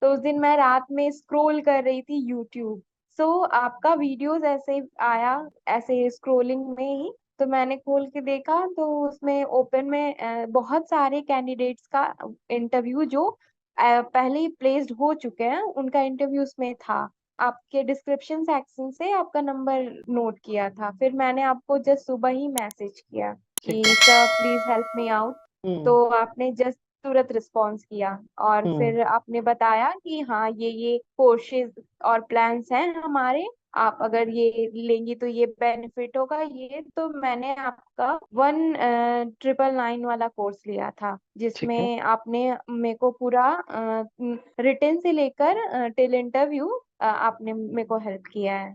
तो उस दिन मैं रात में स्क्रॉल कर रही थी यूट्यूब। आपका वीडियोस ऐसे ही आया, ऐसे स्क्रॉलिंग में ही। तो मैंने खोल के देखा तो उसमें ओपन में बहुत सारे कैंडिडेट्स का इंटरव्यू जो पहले ही प्लेस्ड हो चुके हैं, उनका इंटरव्यू उसमें था। आपके डिस्क्रिप्शन सेक्शन से आपका नंबर नोट किया था, फिर मैंने आपको जस्ट सुबह ही मैसेज किया ठीक कि है। Sir please help me out. Hmm. तो आपने जस्ट तुरंत रिस्पॉन्स किया, और हम्म। फिर आपने बताया कि हाँ ये कोर्सेज और प्लान्स हैं हमारे, आप अगर ये लेंगी तो ये बेनिफिट होगा ये। तो मैंने आपका 1999 वाला कोर्स लिया था, ठीक है। जिसमें आपने मेरे को पूरा रिटर्न से लेकर टिल इंटरव्यू आपने मेरे को हेल्प किया है।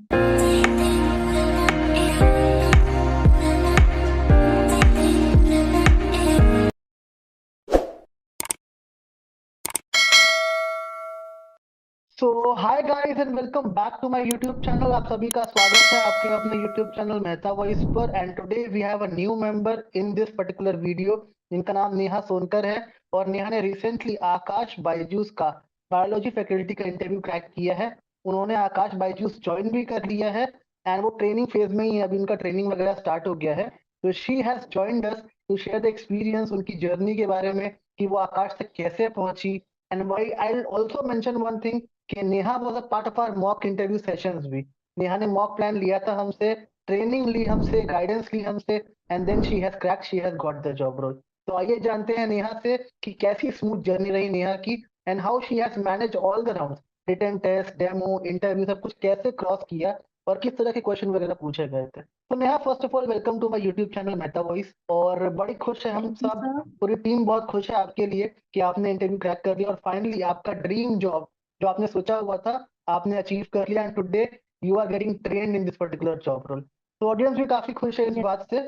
So hi guys and welcome back to my YouTube channel. आप सभी का स्वागत है आपके अपने यूट्यूब चैनल मेहता वॉइस पर। And today we have a new member in this particular video, जिनका नाम नेहा सोनकर है। और नेहा ने रिसेंटली आकाश बायजूस का बायोलॉजी फैकल्टी का इंटरव्यू क्रैक किया है। उन्होंने आकाश बायजूस ज्वाइन भी कर लिया है एंड वो ट्रेनिंग फेज में ही है, अभी उनका ट्रेनिंग वगैरह स्टार्ट हो गया है। तो she has joined us to share the experience, उनकी जर्नी के बारे में कि वो आकाश तक कैसे पहुंची। And why I also mention one thing कि Neha was a part of our mock interview sessions भी। नेहा ने मॉक प्लान लिया था हमसे, ट्रेनिंग ली हमसे, गाइडेंस ली हमसे, and then she has crack, she has got the job role. तो आइए जानते हैं नेहा से कि कैसी स्मूथ जर्नी रही नेहा की, and how she has manage all the round, written test, demo, interview, सब कुछ कैसे क्रॉस किया और किस तरह के क्वेश्चन वगैरह पूछे गए थे। तो Neha, first of all welcome to my YouTube channel Meta Voice. और बड़ी खुश है हम थैंक यू सब, सर। पूरी टीम बहुत खुश है आपके लिए कि आपने इंटरव्यू क्रैक कर लिया और फाइनली आपका ड्रीम जॉब जो आपने सोचा हुआ था आपने अचीव कर लिया। And today you are getting trained in this particular job role. तो ऑडियंस भी काफी खुश है इस बात से,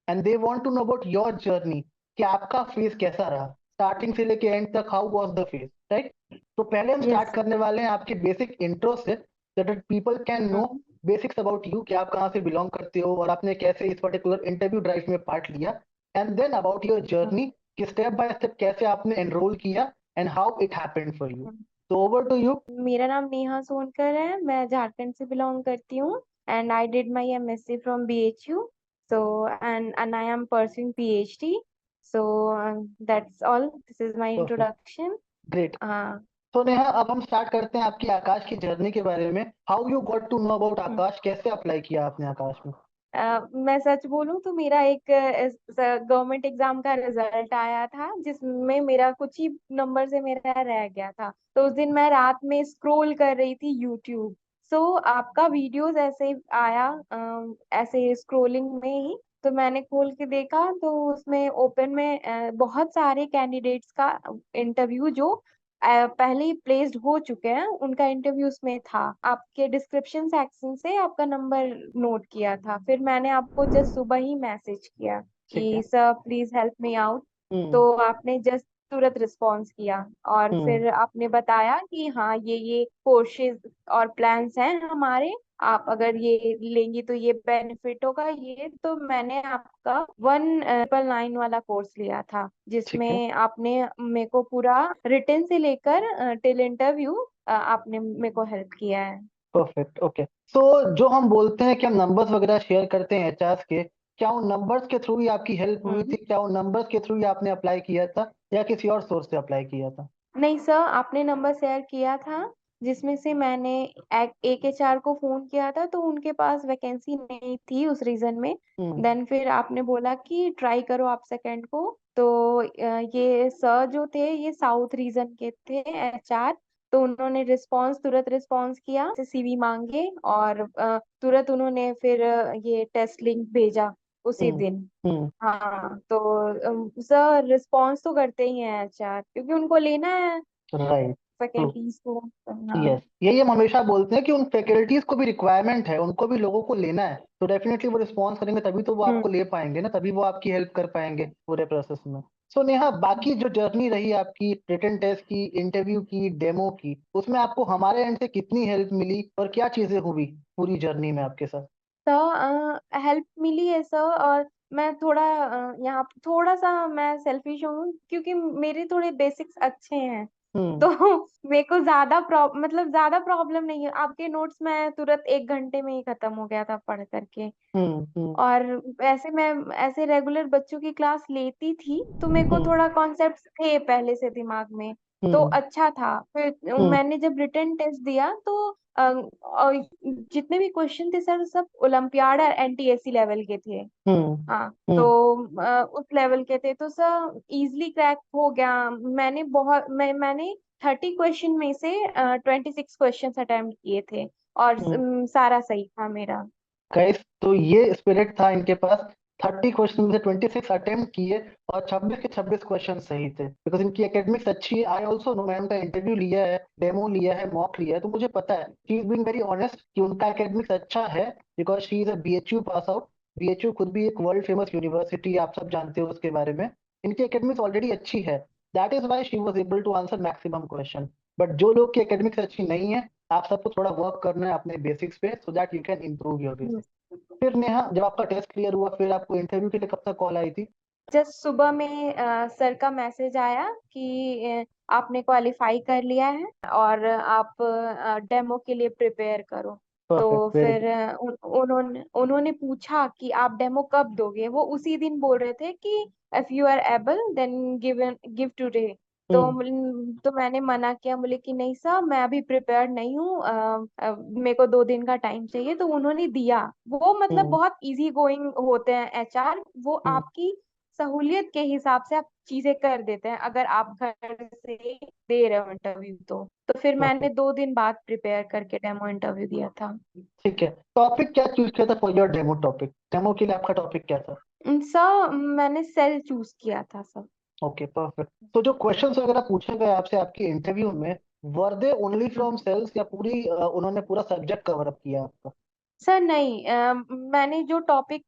and they want to know about your journey कि आपका फेज कैसा रहा, स्टार्टिंग से लेके एंड तक, how was the phase, right. तो पहले हम यस। स्टार्ट करने वाले हैं आपके बेसिक इंट्रो से, that people can know basics about you, कि आप कहाँ से बिलोंग करते हो और आपने कैसे इस पर्टिकुलर इंटरव्यू ड्राइव में पार्ट लिया। And then about your journey कि स्टेप बाय स्टेप कैसे आपने एनरोल किया and how it happened for you. तो ओवर टू यू। मेरा नाम नेहा सोनकर है, मैं झारखंड से बिलोंग करती हूँ। And I did my MSc from BHU. So and I am pursuing PhD. So that's all, this is my perfect. Introduction. Great. हाँ। तो नेहा, अब हम स्टार्ट करते हैं आपकी आकाश की जर्नी के बारे में। How you got to know about Aakash, कैसे अप्लाई किया आपने आकाश में। मैं सच बोलूं तो मेरा एक गवर्नमेंट एग्जाम का रिजल्ट आया था, जिसमें मेरा कुछ ही नंबर से मेरा रह गया था। तो उस दिन मैं रात में स्क्रॉल कर रही थी यूट्यूब। आपका वीडियोस ऐसे ही आया, ऐसे स्क्रॉलिंग में ही। तो मैंने खोल के देखा तो उसमें ओपन में बहुत सारे कैंडिडेट्स का इंटरव्यू जो पहले ही प्लेस्ड हो चुके हैं, उनका इंटरव्यू उसमें था। आपके डिस्क्रिप्शन सेक्शन से आपका नंबर नोट किया था, फिर मैंने आपको जस्ट सुबह ही मैसेज किया ठीक है। कि sir please help me out. Hmm. तो आपने जस्ट तुरंत रिस्पॉन्स किया, और हम्म। फिर आपने बताया कि हाँ ये कोर्सेज और प्लान्स हैं हमारे, आप अगर ये लेंगी तो ये बेनिफिट होगा ये। तो मैंने आपका 1999 वाला कोर्स लिया था, ठीक है। जिसमें आपने मेरे को पूरा रिटर्न से लेकर टिल इंटरव्यू आपने मेरे को हेल्प किया है। परफेक्ट। ओके। सो जो हम बोलते हैं कि हम नंबर्स वगैरह शेयर करते हैं एचआर के, क्या उन नंबर्स के थ्रू ही आपकी हेल्प हुई हम्म। थी, क्या उन नंबर्स के थ्रू ही आपने अप्लाई किया था या किसी और सोर्स से अप्लाई किया था। नहीं सर, आपने नंबर शेयर किया था, जिसमें से मैंने एक एचआर को फोन किया था, तो उनके पास वैकेंसी नहीं थी उस रीजन में। हम्म। देन फिर आपने बोला कि ट्राई करो आप सेकंड को। तो ये सर जो थे ये साउथ रीजन के थे एचआर। तो उन्होंने तुरंत रिस्पॉन्स किया, सीवी मांगे, और तुरंत उन्होंने फिर ये टेस्ट लिंक भेजा उसी हम्म। दिन। हम्म। हाँ, तो सर रिस्पॉन्स तो करते ही हैं एचआर, क्योंकि उनको लेना है राइट। फैकल्टीज को। हाँ। यस, यही हम हमेशा बोलते हैं कि उन फैकल्टीज को भी रिक्वायरमेंट है, उनको भी लोगों को लेना है, तो डेफिनेटली वो रिस्पॉन्स करेंगे, तभी तो वो हम्म। आपको ले पाएंगे ना, तभी वो आपकी हेल्प कर पाएंगे पूरे प्रोसेस में। सो नेहा, बाकी जो जर्नी रही आपकी, रिटन टेस्ट की, इंटरव्यू की, डेमो की, उसमें आपको हमारे एंड से कितनी हेल्प मिली और क्या चीजें हुई पूरी जर्नी में आपके साथ। सर हेल्प मिली है सर। और मैं थोड़ा यहाँ थोड़ा सा मैं सेल्फिश हूँ, क्योंकि मेरे थोड़े बेसिक्स अच्छे हैं। हम्म। तो मेरे को मतलब ज्यादा प्रॉब्लम नहीं है, आपके नोट्स में तुरंत 1 घंटे में ही खत्म हो गया था पढ़ करके। हम्म। और ऐसे मैं ऐसे रेगुलर बच्चों की क्लास लेती थी, तो मेरे को हम्म। थोड़ा कॉन्सेप्ट्स थे पहले से दिमाग में, तो हम्म। अच्छा था। फिर हम्म। मैंने जब रिटन टेस्ट दिया तो जितने भी क्वेश्चन थे सर, सब ओलंपियाड और एनटीएससी लेवल के थे। हम्म। हाँ, तो हम्म। उस लेवल के थे, तो सर इजीली क्रैक हो गया। मैंने 30 क्वेश्चन में से 26 क्वेश्चन अटेम्प्ट किए थे, और हम्म। सारा सही था मेरा। गाइस, तो ये स्पिरिट था इनके पास। 30 क्वेश्चन में से 26 अटेम्प्ट किए, और 26 के 26 क्वेश्चन सही थे, बिकॉज इनकी एकेडमिक्स अच्छी है। आई ऑल्सो नो, मैंने उनका इंटरव्यू लिया है, डेमो लिया है, मॉक लिया है, तो मुझे पता है she is being very honest कि उनका एकेडमिक्स अच्छा है, because she is a BHU pass out. BHU खुद भी एक वर्ल्ड फेमस यूनिवर्सिटी, आप सब जानते हो उसके बारे में। इनकी एकेडमिक्स ऑलरेडी अच्छी है, that is why she was able to answer maximum question. But जो लोग की एकेडमिक्स अच्छी नहीं है, आप सबको थोड़ा वर्क करना है अपने बेसिक्स पे, so that you can improve your basics. फिर नेहा, जब आपका टेस्ट क्लियर हुआ, फिर आपको इंटरव्यू के लिए कब तक कॉल आई थी? जस्ट सुबह में सर का मैसेज आया कि आपने क्वालिफाई कर लिया है, और आप डेमो के लिए प्रिपेयर करो। परफेक्ट, तो वेरी फिर गुड। उन्होंने उन्होंने पूछा कि आप डेमो कब दोगे। वो उसी दिन बोल रहे थे कि if you are able then give today. Hmm. तो मैंने मना किया, बोले कि नहीं सर, मैं अभी प्रिपेयर्ड नहीं हूँ, मेरे को 2 दिन का टाइम चाहिए। तो उन्होंने दिया। वो मतलब हम्म। बहुत इजी गोइंग होते हैं एचआर, वो हम्म। आपकी सहूलियत के हिसाब से आप चीजें कर देते हैं, अगर आप घर से दे रहे हो इंटरव्यू। तो फिर मैंने परफेक्ट। 2 दिन बाद प्रिपेयर करके डेमो इंटरव्यू दिया था। ठीक है, टॉपिक क्या चूज किया था for your demo? Topic, demo के लिए आपका टॉपिक क्या था? सर मैंने सेल चूज किया था सर। Okay, perfect. तो जो क्वेश्चंस वगैरह पूछे गए आपसे आपके इंटरव्यू में, वर दे ओनली फ्रॉम सेल्स, या पूरी उन्होंने पूरा सब्जेक्ट कवर अप किया आपका? सर नहीं, मैंने जो टॉपिक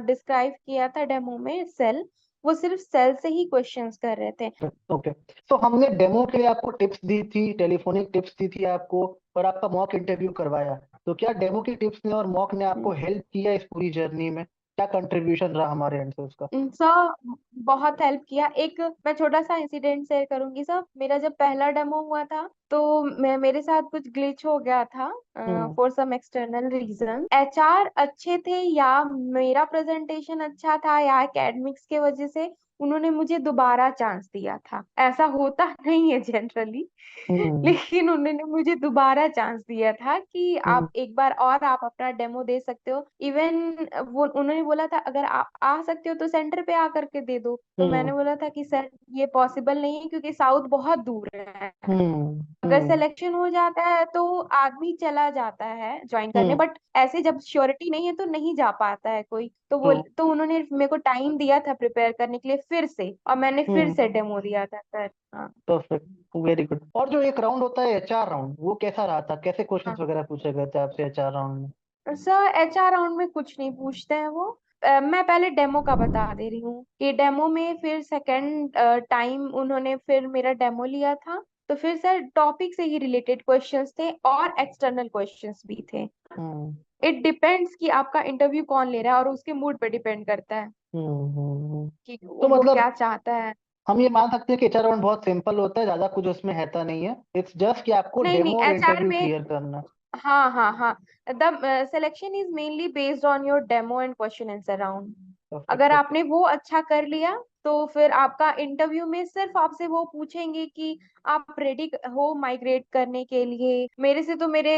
डिस्क्राइब किया था डेमो में, सेल, वो सिर्फ सेल से ही क्वेश्चंस कर रहे थे। ओके। तो हमने डेमो के लिए आपको टिप्स दी थी, टेलीफोनिक टिप्स दी थी आपको, और आपका मॉक इंटरव्यू करवाया। तो क्या डेमो की टिप्स ने और मॉक ने आपको हेल्प किया इस पूरी जर्नी में? क्या कंट्रीब्यूशन रहा हमारे एंड से उसका? सर बहुत हेल्प किया। एक मैं छोटा सा इंसिडेंट शेयर करूंगी सर। मेरा जब पहला डेमो हुआ था, तो मेरे साथ कुछ ग्लिच हो गया था hmm. For some external reason. HR अच्छे थे, या मेरा प्रेजेंटेशन अच्छा था, या एकेडमिक्स के वजह से उन्होंने मुझे दोबारा चांस दिया था। ऐसा होता नहीं है जनरली, हम्म। लेकिन उन्होंने मुझे दोबारा चांस दिया था कि हम्म। आप एक बार और आप अपना डेमो दे सकते हो। इवन वो उन्होंने बोला था, अगर आप आ सकते हो तो सेंटर पे आ करके दे दो। तो हम्म। मैंने बोला था कि सर ये पॉसिबल नहीं है, क्योंकि साउथ बहुत दूर है। हम्म। अगर हम्म। सिलेक्शन हो जाता है तो आदमी चला जाता है ज्वाइन करने, हम्म। बट ऐसे जब श्योरिटी नहीं है तो नहीं जा पाता है कोई। ट्रू। तो उन्होंने मेरे को टाइम दिया था प्रिपेयर करने के लिए फिर से, और मैंने फिर हम्म। से डेमो दिया था सर। हाँ। Perfect, very good. और जो एक राउंड होता है एचआर राउंड, वो कैसा रहा था? कैसे क्वेश्चंस हाँ वगैरह पूछे गए थे आपसे एचआर राउंड में? सर, एचआर राउंड में कुछ नहीं पूछते हैं वो। मैं पहले डेमो का बता दे रही हूँ कि डेमो में फिर सेकंड टाइम उन्होंने फिर मेरा डेमो लिया था। तो फिर सर टॉपिक से ही रिलेटेड क्वेश्चंस थे, और एक्सटर्नल क्वेश्चंस भी थे। हम्म। इट डिपेंड्स कि आपका इंटरव्यू कौन ले रहा है, और उसके मूड पे डिपेंड करता है कि तो वो मतलब क्या चाहता है। हम ये मान सकते हैं कि एचआर राउंड बहुत सिंपल होता है, ज्यादा कुछ उसमें रहता नहीं है, इट्स जस्ट कि आपको नहीं नहीं, डेमो और एचआर इंटरव्यू में, क्लियर करना है। हाँ हाँ हाँ, the selection is mainly based on your demo and question answer round. Perfect, अगर ओके। आपने वो अच्छा कर लिया, तो फिर आपका इंटरव्यू में सिर्फ आपसे वो पूछेंगे कि आप रेडी हो माइग्रेट करने के लिए। मेरे से तो मेरे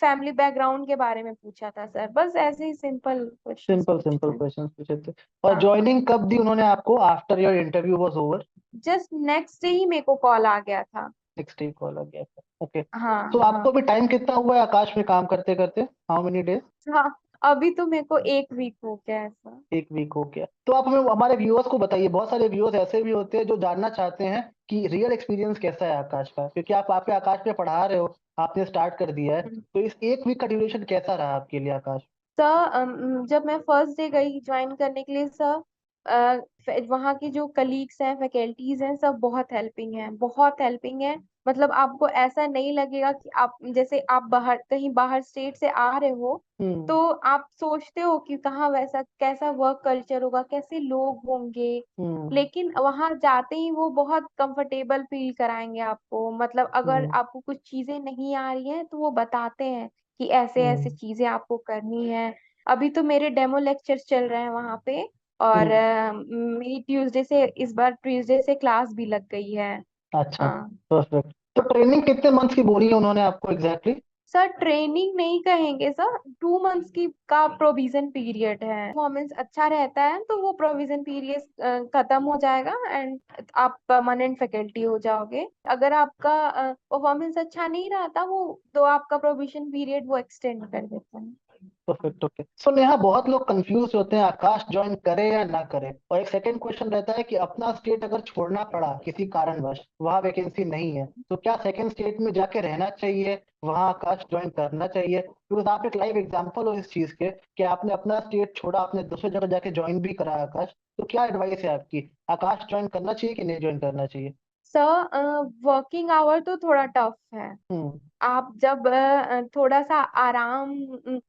फैमिली बैकग्राउंड के बारे में पूछा था सर, बस ऐसे ही सिंपल क्वेश्चंस सिंपल सिंपल पूछते हैं। क्वेश्चंस पूछे थे। और हाँ, ज्वाइनिंग कब दी उन्होंने आपको, after your interview was over? Just next day ही मेरे को कॉल आ गया था। 6 कॉल आ गया था, ओके। हाँ तो हाँ आपको भी टाइम कितना हुआ है आकाश में काम करते करते? How many days? हाँ, अभी तो मेरे को 1 वीक हो गया ऐसा। 1 वीक हो गया। तो आप हमें, हमारे व्यूअर्स को बताइए, बहुत सारे व्यूअर्स ऐसे भी होते हैं जो जानना चाहते हैं कि रियल एक्सपीरियंस कैसा है आकाश का, क्योंकि आप आपके आकाश में पढ़ा रहे हो, आपने स्टार्ट कर दिया है। तो इस 1 वीक का ड्यूरेशन कैसा रहा आपके लिए आकाश? सर जब मैं फर्स्ट डे गई ज्वाइन करने के लिए सर, वहाँ की जो कलीग्स हैं, फैकल्टीज हैं, सब बहुत हेल्पिंग हैं, बहुत हेल्पिंग हैं। मतलब आपको ऐसा नहीं लगेगा कि आप जैसे आप बाहर कहीं बाहर स्टेट से आ रहे हो, हम्म। तो आप सोचते हो कि कहाँ वैसा कैसा वर्क कल्चर होगा, कैसे लोग होंगे। हम्म। लेकिन वहां जाते ही वो बहुत कंफर्टेबल फील कराएंगे आपको। मतलब अगर हम्म। आपको कुछ चीजें नहीं आ रही हैं तो वो बताते हैं कि ऐसे ऐसे हम्म। चीजें आपको करनी है। अभी तो मेरे डेमो लेक्चर्स चल रहे हैं वहां पे। और हम्म। मेरी ट्यूसडे से इस बार ट्यूसडे से क्लास भी लग गई है। अच्छा। हाँ परफेक्ट। तो ट्रेनिंग कितने मंथ्स की बोली है उन्होंने आपको एग्जैक्टली? सर, ट्रेनिंग नहीं कहेंगे सर, 2 मंथ्स की का प्रोविजन पीरियड है। परफॉर्मेंस अच्छा रहता है तो वो प्रोविजन पीरियड खत्म हो जाएगा एंड आप परमानेंट फैकल्टी हो जाओगे। अगर आपका परफॉर्मेंस अच्छा नहीं रहा था वो, तो आपका प्रोविजन पीरियड वो एक्सटेंड कर देता है। परफेक्ट। ओके। सो नेहा, बहुत लोग कंफ्यूज होते हैं आकाश ज्वाइन करे या ना करे, और एक सेकंड क्वेश्चन रहता है कि अपना स्टेट अगर छोड़ना पड़ा किसी कारणवश, वहां वैकेंसी नहीं है, तो क्या सेकंड स्टेट में जाके रहना चाहिए, वहां आकाश ज्वाइन करना चाहिए? बिकॉज आप एक लाइव एग्जांपल हो इस चीज के कि आपने अपना स्टेट छोड़ा, आपने दूसरी जगह जाके ज्वाइन भी करा आकाश। तो क्या एडवाइस है आपकी, आकाश ज्वाइन करना चाहिए कि नहीं ज्वाइन करना चाहिए? सर, वर्किंग आवर तो थोड़ा टफ है। हम्म। आप जब थोड़ा सा आराम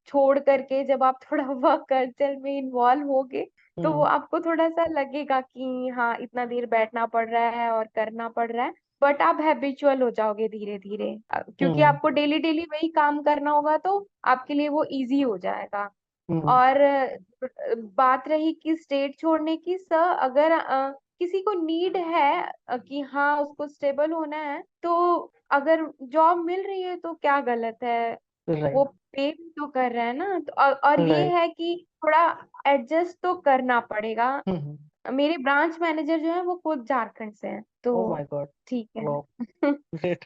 छोड़ करके जब आप थोड़ा वर्क कल्चर में इन्वॉल्व होगे, तो वो हम्म। आपको थोड़ा सा लगेगा कि हाँ इतना देर बैठना पड़ रहा है और करना पड़ रहा है। बट आप हैबिचुअल हो जाओगे धीरे धीरे, क्योंकि हम्म। आपको डेली डेली वही काम करना होगा तो आपके लिए वो इजी हो जाएगा। हम्म। और बात रही कि स्टेट छोड़ने की, सर अगर किसी को नीड है कि हाँ उसको स्टेबल होना है, तो अगर जॉब मिल रही है तो क्या गलत है। वो राइट। पे भी तो कर रहा है ना, तो और ये राइट। है कि थोड़ा एडजस्ट तो करना पड़ेगा। हम्म। मेरे ब्रांच मैनेजर जो है वो खुद झारखंड से हैं, ओ तो माय गॉड। ठीक है। ग्रेट।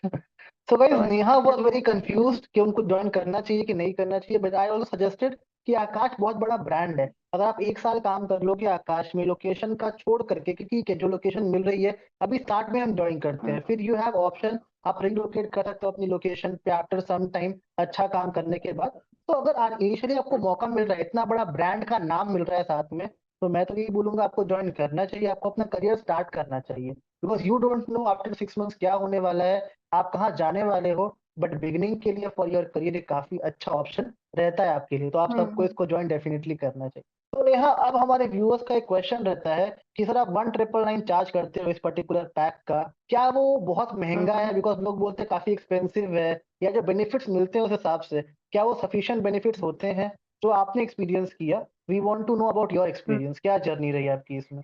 So guys, तो नेहा was very confused कि उनको ज्वाइन करना चाहिए कि नहीं करना चाहिए, बट आई ऑल्सो सजेस्टेड कि आकाश बहुत बड़ा ब्रांड है। अगर आप एक साल काम कर लोगे आकाश में, लोकेशन का छोड़ करके, कि ठीक है जो लोकेशन मिल रही है अभी स्टार्ट में हम ज्वाइन करते हैं, फिर यू हैव ऑप्शन, आप रिलोकेट कर सकते हो अपनी लोकेशन पे आफ्टर सम टाइम, अच्छा काम करने के बाद। तो अगर इनिशियली आपको मौका मिल रहा है, इतना बड़ा ब्रांड का नाम मिल रहा है साथ में, तो मैं तो यही बोलूंगा आपको ज्वाइन करना चाहिए, आपको अपना करियर स्टार्ट करना चाहिए। Because you don't know after 6 months क्या होने वाला है, आप कहाँ जाने वाले हो। बट बिगिनिंग के लिए फॉर योर करियर एक काफी अच्छा ऑप्शन रहता है आपके लिए, तो आप सबको हम्म इसको ज्वाइन डेफिनेटली करना चाहिए। तो नेहा, अब हमारे व्यूअर्स का एक क्वेश्चन रहता है कि सर आप 1999 चार्ज करते हो इस पर्टिकुलर पैक का, क्या वो बहुत महंगा हम्म है? बिकॉज लोग बोलते हैं काफी एक्सपेंसिव है, या जो बेनिफिट्स मिलते हैं उस हिसाब से क्या वो सफिशिएंट बेनिफिट्स होते हैं जो आपने एक्सपीरियंस किया? We want to know about your hmm. Experience, क्या जर्नी रही आपकी इसमें?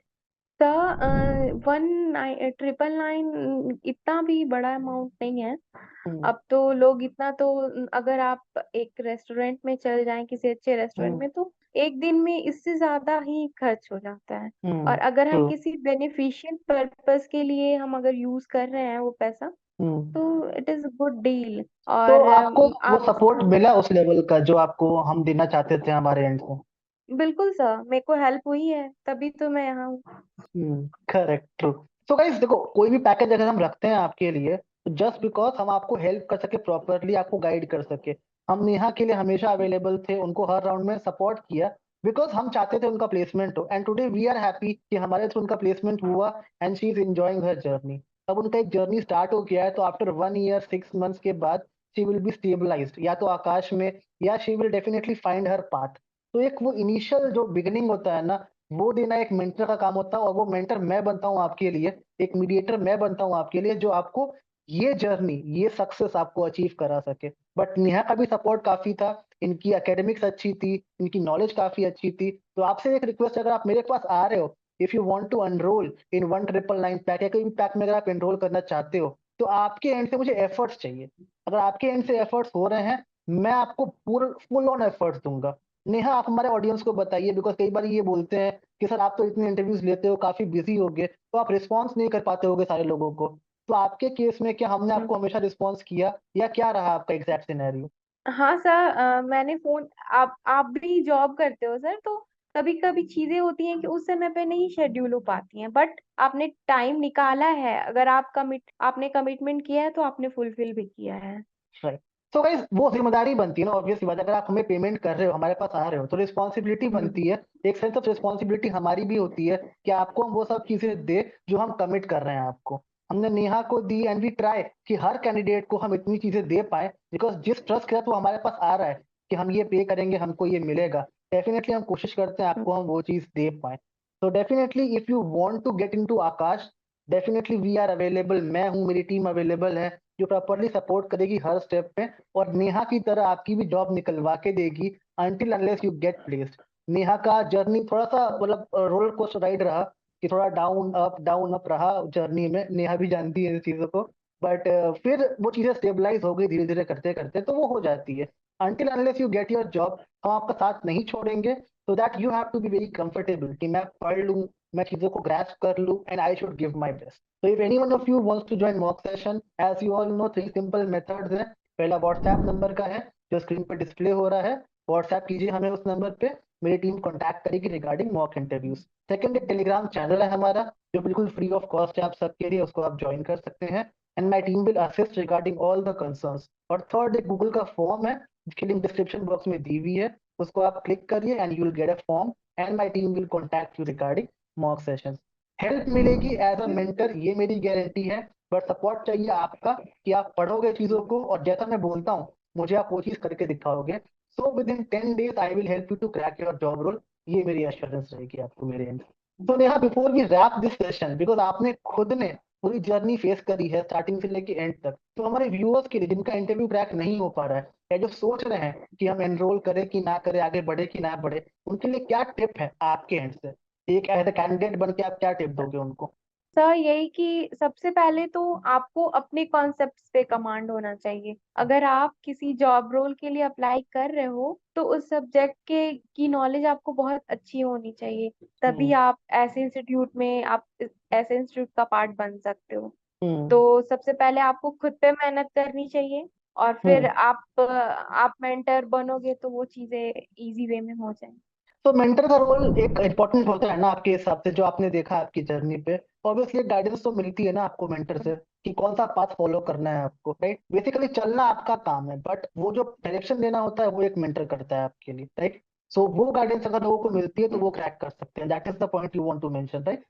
तो 1999 इतना भी बड़ा अमाउंट नहीं है। हम्म। अब तो लोग इतना तो, अगर आप एक रेस्टोरेंट में चल जाएं किसी अच्छे रेस्टोरेंट हम्म। में, तो एक दिन में इससे ज्यादा ही खर्च हो जाता है। हम्म। और अगर हम ट्रू। किसी बेनिफिशियल पर्पस के लिए हम अगर यूज कर रहे हैं वो पैसा, हम्म। तो इट इज गुड डील। तो और आपको वो आप, सपोर्ट मिला उस लेवल का जो आपको हम देना चाहते थे हमारे एंड से? बिल्कुल सर, मेरे को हेल्प हुई है तभी तो मैं यहाँ हूँ। करेक्ट। ट्रू। सो गाइस देखो, कोई भी पैकेज अगर हम रखते हैं आपके लिए, तो जस्ट बिकॉज हम आपको हेल्प कर सके, प्रॉपरली आपको गाइड कर सके, हम नेहा के लिए हमेशा अवेलेबल थे, उनको हर राउंड में सपोर्ट किया, बिकॉज हम चाहते थे उनका प्लेसमेंट हो, and today we are happy कि हमारे थ्रू उनका प्लेसमेंट हुआ, एंड शी इज एंजॉयिंग हर जर्नी। अब उनका एक जर्नी स्टार्ट हो गया है, तो आफ्टर 1 year 6 months के बाद शी विल बी स्टेबलाइज्ड, या तो आकाश में, या she will definitely find her path. तो एक वो इनिशियल जो बिगिनिंग होता है ना, वो देना एक मेंटर का काम होता है, और वो मेंटर मैं बनता हूँ आपके लिए, एक मीडिएटर मैं बनता हूँ आपके लिए, जो आपको ये जर्नी, ये सक्सेस आपको अचीव करा सके। बट नेहा का भी सपोर्ट काफी था, इनकी एकेडमिक्स अच्छी थी, इनकी नॉलेज काफी अच्छी थी। तो आपसे एक रिक्वेस्ट, अगर आप मेरे पास आ रहे हो, if you want to enroll in 1999 pack या कोई भी पैक में अगर आप एनरोल करना चाहते हो, तो आपके एंड से मुझे एफर्ट्स चाहिए। अगर आपके एंड से एफर्ट्स हो रहे हैं, मैं आपको पूरा फुल ऑन एफर्ट्स दूंगा। नेहा, आप हमारे ऑडियंस को बताइए, बिकॉज कई बार ये बोलते हैं कि सर आप तो इतने इंटरव्यूज लेते हो, काफी बिजी हो गए, तो आप रिस्पॉन्स नहीं कर पाते होगे सारे लोगों को। तो आपके केस में क्या हमने आपको हमेशा रिस्पॉन्स किया, या क्या रहा आपका एग्जैक्ट सिनेरियो? हाँ सर, मैंने फोन, आप भी जॉब करते हो सर, तो कभी कभी चीजें होती हैं कि उस समय पे नहीं शेड्यूल हो पाती हैं, बट आपने टाइम निकाला है। अगर आपने कमिटमेंट किया है तो आपने फुलफिल भी किया है। राइट। तो गाइस, वो जिम्मेदारी बनती है ना, ऑब्वियसली बात, अगर आप हमें पेमेंट कर रहे हो, हमारे पास आ रहे हो, तो रिस्पॉन्सिबिलिटी हम्म बनती है, एक सेंस ऑफ रिस्पॉन्सिबिलिटी हमारी भी होती है कि आपको हम वो सब चीजें दे जो हम कमिट कर रहे हैं आपको। हमने नेहा को दी एंड वी ट्राई कि हर कैंडिडेट को हम इतनी चीजें दे पाए, बिकॉज जिस ट्रस्ट के साथ वो हमारे पास आ रहा है कि हम ये पे करेंगे हमको ये मिलेगा, डेफिनेटली हम कोशिश करते हैं आपको हम वो चीज दे पाए। तो definitely if you want to get into Aakash, definitely we are available, मैं हूँ, मेरी टीम अवेलेबल है जो प्रॉपरली सपोर्ट करेगी हर स्टेप पे, और नेहा की तरह आपकी भी जॉब निकलवा के देगी until unless you get placed. Neha का जर्नी थोड़ा सा मतलब रोलर कोस्टर राइड रहा कि थोड़ा डाउन अप रहा जर्नी में, नेहा भी जानती है इस चीजों को, बट फिर वो चीजें स्टेबलाइज हो गई धीरे धीरे करते करते, तो वो हो जाती है। Until unless you get your job, हम आपका साथ नहीं छोड़ेंगे, so that you have to be very comfortable कि मैं पढ़ लूँ, मैं चीजों को grasp कर लूँ, and I should give my best. So if any one of you wants to join mock session, as you all know, 3 simple methods हैं। पहला व्हाट्सएप नंबर का है जो स्क्रीन पे डिस्प्ले हो रहा है, व्हाट्सएप कीजिए हमें उस नंबर पे, मेरी टीम कांटेक्ट करेगी रिगार्डिंग मॉक इंटरव्यूज। सेकंड, एक टेलीग्राम चैनल है हमारा जो बिल्कुल फ्री ऑफ कॉस्ट है आप सबके लिए, उसको आप ज्वाइन कर सकते हैं, and my team will assist regarding all the concerns. और थर्ड, एक गूगल का फॉर्म है जिसकी लिंक डिस्क्रिप्शन बॉक्स में दी हुई है, उसको आप क्लिक करिए and you will get a form and my team will contact you regarding mock sessions. Help मिलेगी एज अ मेंटर, ये मेरी गारंटी है, बट सपोर्ट चाहिए आपका कि आप पढ़ोगे चीजों को और जैसा मैं बोलता हूँ मुझे आप वो चीज करके दिखाओगे। So within 10 days I will help you to crack your job role, ये मेरी एश्योरेंस रहेगी आपको मेरे एंड। तो Neha, before we wrap this session, because आपने खुद ने पूरी जर्नी फेस करी है स्टार्टिंग से लेके एंड तक, तो हमारे व्यूअर्स के लिए जिनका इंटरव्यू क्रैक नहीं हो पा रहा है या जो सोच रहे हैं कि हम एनरोल करें कि ना करें, आगे बढ़े कि ना बढ़े, उनके लिए क्या टिप है आपके एंड से? एक एज अ कैंडिडेट बन के आप क्या टिप दोगे उनको? सर यही कि सबसे पहले तो आपको अपने कॉन्सेप्ट्स पे कमांड होना चाहिए। अगर आप किसी जॉब रोल के लिए अप्लाई कर रहे हो तो उस सब्जेक्ट के की नॉलेज आपको बहुत अच्छी होनी चाहिए, तभी हम्म। आप ऐसे इंस्टीट्यूट का पार्ट बन सकते हो। हम्म। तो सबसे पहले आपको खुद पे मेहनत करनी चाहिए, और फिर हम्म। आप मेंटर बनोगे तो वो चीजें इजी वे में हो जाएंगी। तो मेंटर का रोल एक इम्पोर्टेंट होता है ना आपके हिसाब से, जो आपने देखा आपकी जर्नी पे? ऑब्वियसली गाइडेंस तो मिलती है ना आपको मेंटर से कि कौन सा पाथ फॉलो करना है आपको, राइट? बेसिकली चलना आपका काम है, बट वो जो डायरेक्शन देना होता है वो एक मेंटर करता है आपके लिए, राइट? सो वो गाइडेंस अगर लोगों को मिलती है तो वो क्रैक कर सकते हैं, that is the point you want to mention, right?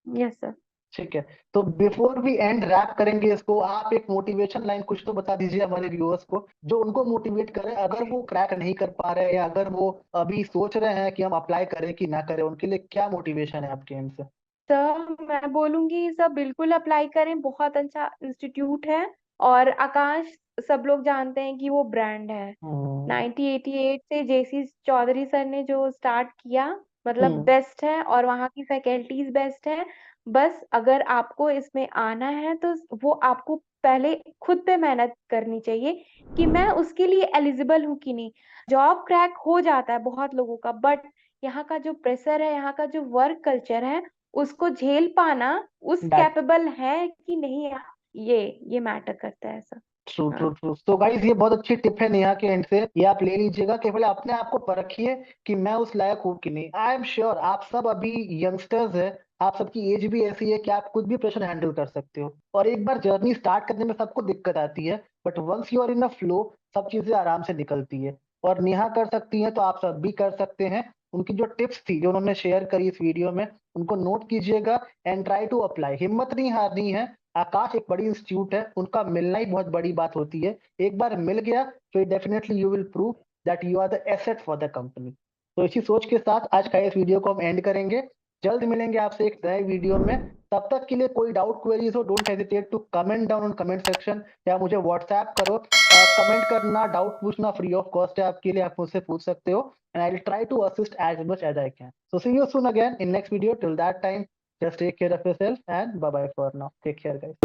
Yes sir. ठीक है। तो बिफोर वी एंड रैप करेंगे इसको, आप एक मोटिवेशन लाइन कुछ तो बता दीजिए हमारे व्यूअर्स को जो उनको मोटिवेट करे, अगर वो क्रैक नहीं कर पा रहे हैं या अगर वो अभी सोच रहे हैं कि हम अप्लाई करें कि ना करें, उनके लिए क्या मोटिवेशन है आपके एंड से? सर मैं बोलूंगी सब बिल्कुल अप्लाई करें, बहुत अच्छा इंस्टीट्यूट है। और आकाश, सब लोग जानते हैं कि वो ब्रांड है। हम्म। 1988 से जेसी चौधरी सर ने जो स्टार्ट किया, मतलब हम्म। बेस्ट है, और वहाँ की फैकल्टीज बेस्ट है। बस अगर आपको इसमें आना है तो वो आपको पहले खुद पे मेहनत करनी चाहिए कि मैं उसके लिए एलिजिबल हूँ कि नहीं। जॉब क्रैक हो जाता है बहुत लोगों का, बट यहाँ का जो प्रेशर है, यहाँ का जो वर्क कल्चर है, उसको झेल पाना, उस दैट कैपेबल है कि नहीं, ये मैटर करता है सर। ट्रू ट्रू हाँ। ट्रू। तो गाइस, ये बहुत अच्छी टिप है नेहा के एंड से, ये आप ले लीजिएगा कि पहले अपने आप को परखिए कि मैं उस लायक हूँ कि नहीं। आई एम श्योर आप सब अभी यंगस्टर्स है, आप सबकी एज भी ऐसी है कि आप कुछ भी प्रेशर हैंडल कर सकते हो, और एक बार जर्नी स्टार्ट करने में सबको दिक्कत आती है, but once you are in a flow सब चीजें आराम से निकलती है। और नेहा कर सकती है तो आप सब भी कर सकते हैं। उनकी जो टिप्स थी जो उन्होंने शेयर करी इस वीडियो में, उनको नोट कीजिएगा एंड ट्राई टू अप्लाई, हिम्मत नहीं हारनी है। आकाश एक बड़ी इंस्टीट्यूट है, उनका मिलना ही बहुत बड़ी बात होती है, एक बार मिल गया तो definitely you will prove that you are the asset for the company. तो इसी सोच के साथ आज का इस वीडियो को हम एंड करेंगे। जल्द मिलेंगे आपसे एक नए वीडियो में, तब तक के लिए कोई डाउट क्वेरीज हो, don't hesitate to comment down on comment section, या मुझे व्हाट्सएप करो। कमेंट करना, डाउट पूछना फ्री ऑफ कॉस्ट है आपके लिए, आप मुझसे पूछ सकते हो, and I will try to assist as much as I can. So see you soon again in next video, till that time just take care of yourself and bye bye for now. Take care, guys.